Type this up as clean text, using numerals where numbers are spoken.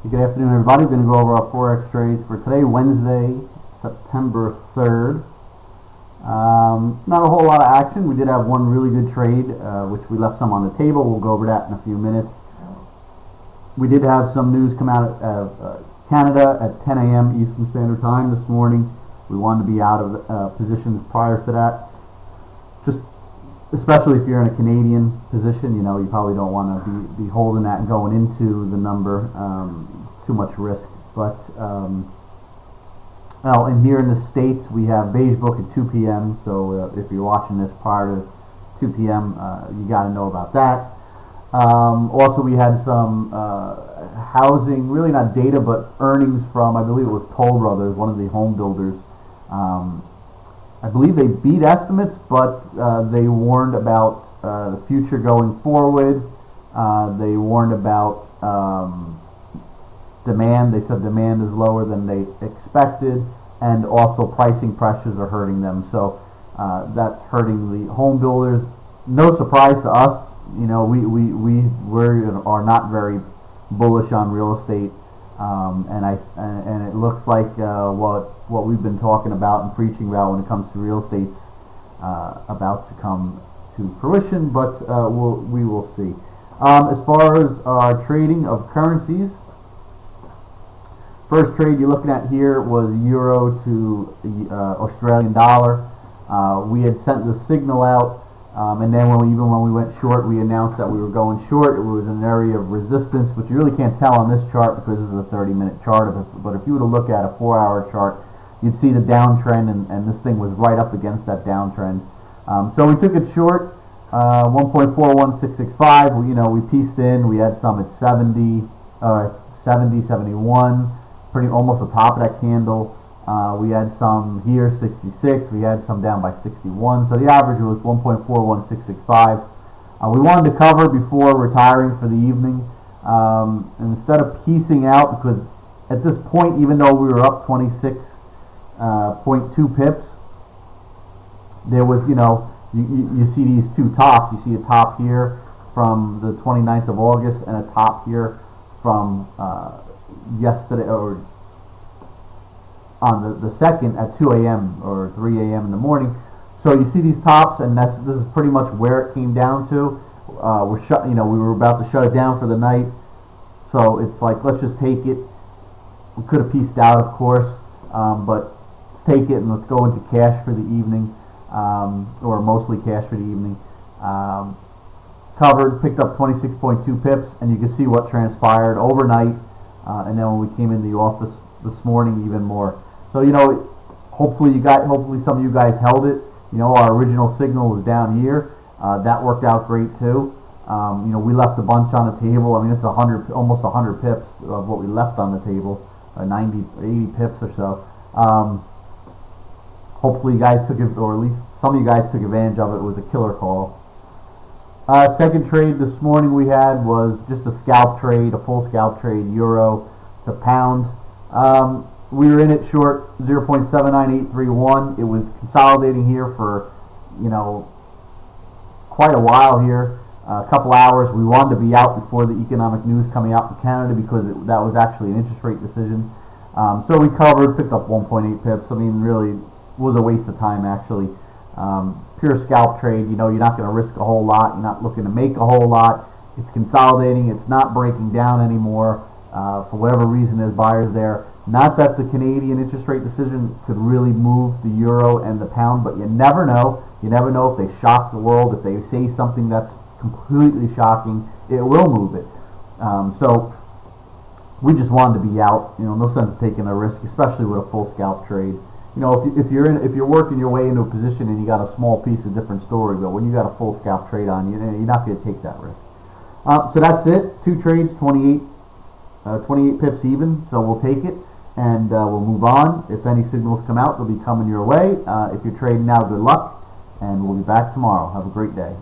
Good afternoon, everybody. We're going to go over our Forex trades for today, Wednesday, September 3rd. Not a whole lot of action. We did have one really good trade, which we left some on the table. We'll go over that in a few minutes. We did have some news come out of Canada at 10 a.m. Eastern Standard Time this morning. We wanted to be out of positions prior to that. Just especially if you're in a Canadian position, you know, you probably don't want to be holding that and going into the number. Too much risk. But well, and here in the States we have Beige Book at 2 p.m. So if you're watching this prior to 2 p.m., you got to know about that. Also, we had some housing, really not data, but earnings from, I believe it was Toll Brothers, one of the home builders. I believe they beat estimates, but they warned about the future going forward. They warned about demand. They said demand is lower than they expected, and also pricing pressures are hurting them. So that's hurting the home builders. No surprise to us. You know, we are not very bullish on real estate, and it looks like what we've been talking about and preaching about when it comes to real estate's about to come to fruition, but we will see. As far as our trading of currencies, first trade you're looking at here was euro to Australian dollar. We had sent the signal out, and then when we went short, we announced that we were going short. It was an area of resistance, which you really can't tell on this chart because this is a 30-minute chart. But if you were to look at a 4-hour chart, you'd see the downtrend, and this thing was right up against that downtrend. So we took it short, 1.41665. We pieced in. We had some at 70, 71, pretty almost the top of that candle. We had some here 66. We had some down by 61. So the average was 1.41665. We wanted to cover before retiring for the evening. And instead of piecing out, because at this point, even though we were up 26.2 pips, there was, you see these two tops. You see a top here from the 29th of August and a top here from yesterday, or on the 2nd at 2 a.m. or 3 a.m. in the morning. So you see these tops, and this is pretty much where it came down to. We were about to shut it down for the night, so it's like, let's just take it. We could have pieced out, of course, but let's take it and let's go into cash for the evening, or mostly cash for the evening. Covered, picked up 26.2 pips, and you can see what transpired overnight, and then when we came in the office this morning, even more. So hopefully some of you guys held it. Our original signal was down here. That worked out great too. We left a bunch on the table. I mean, it's almost 100 pips of what we left on the table, 80 pips or so. Hopefully you guys took it, or at least some of you guys took advantage of it. It was a killer call. Second trade this morning we had was just a scalp trade, a full scalp trade, euro to pound. We were in it short 0.79831. It was consolidating here for quite a while here, a couple hours. We wanted to be out before the economic news coming out from Canada because that was actually an interest rate decision. So we covered, picked up 1.8 pips. I mean, really was a waste of time actually. Pure scalp trade. You're not going to risk a whole lot. You're not looking to make a whole lot. It's consolidating. It's not breaking down anymore. For whatever reason, there's buyers there. Not that the Canadian interest rate decision could really move the euro and the pound, but you never know. You never know if they shock the world. If they say something that's completely shocking, it will move it. So we just wanted to be out. No sense taking a risk, especially with a full scalp trade. If you're working your way into a position and you got a small piece, of different story. But when you got a full scalp trade on, you're not going to take that risk. So that's it. 2 trades, 28 pips even, so we'll take it, and we'll move on. If any signals come out, they'll be coming your way. If you're trading now, good luck, and we'll be back tomorrow. Have a great day.